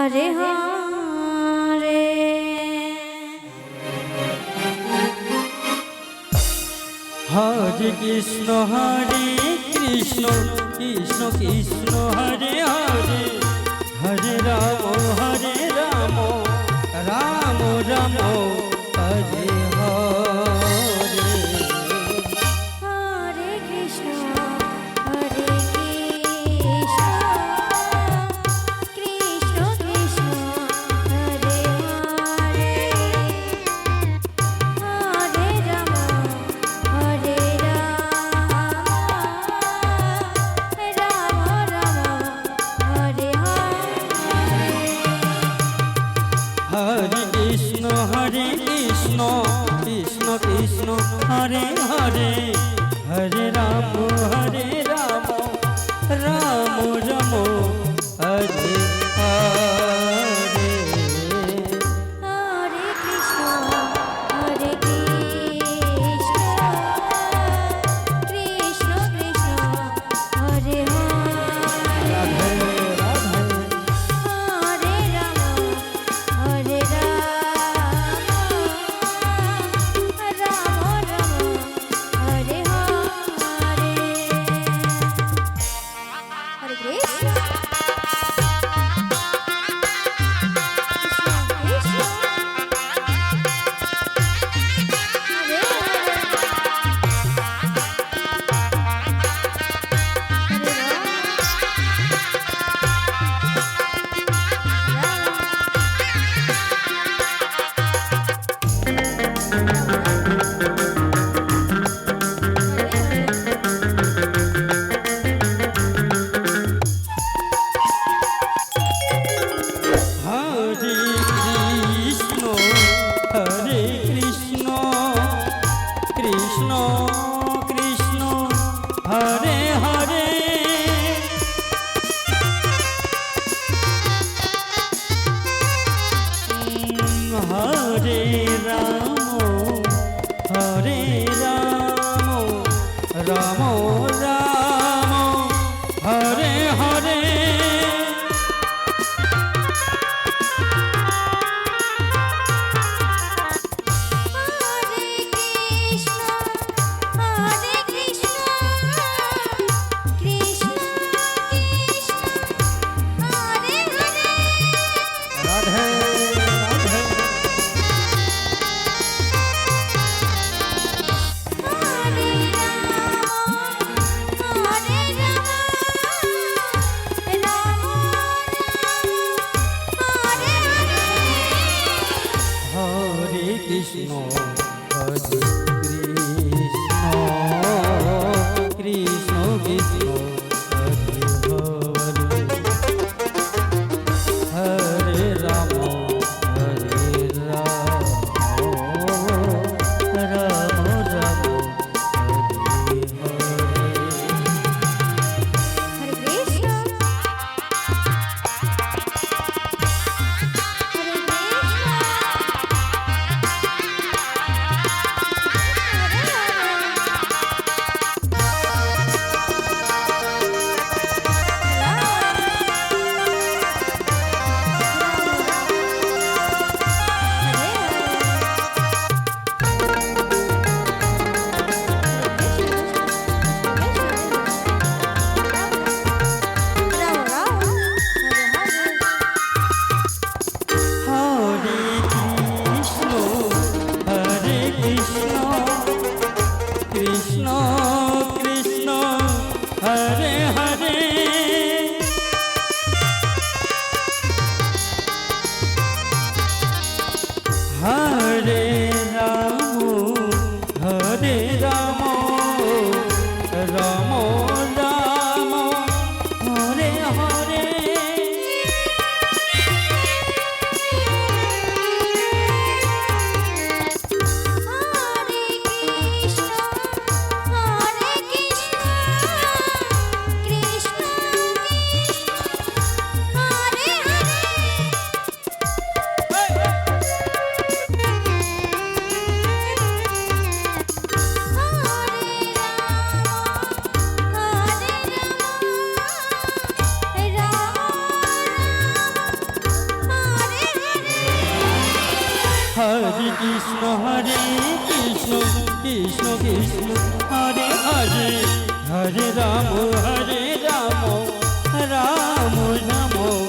Hare Hare Hare Krishna Krishna Krishna Hare Hare Hare Ram Ram Ram Hare Hare Hare Krishna Krishna Krishna Hare Hare Hare Ram Ram Ram Hare Hare Hare Krishna Krishna Krishna Hare Hare Hare Ram Ram Ram Hare Hare Hare Krishna Krishna Krishna Hare Hare Radhe Radhe Hare Ram Ram Hare Hare Hare Krishna Krishna Hare Hare Hare Krishna Krishna Krishna Hare Hare Hare Ram Ram Ram Hare Hare Hare Krishna Krishna Krishna Hare Hare Radhe Radhe Hare Ram Hare Hare Hare Krishna Krishna Krishna Hare Hare Ram Ram Ram Hare Hare Hare Krishna Hare Krishna Hare Krishna Krishna Krishna Hare Hare Hare Ram Ram Ram Ram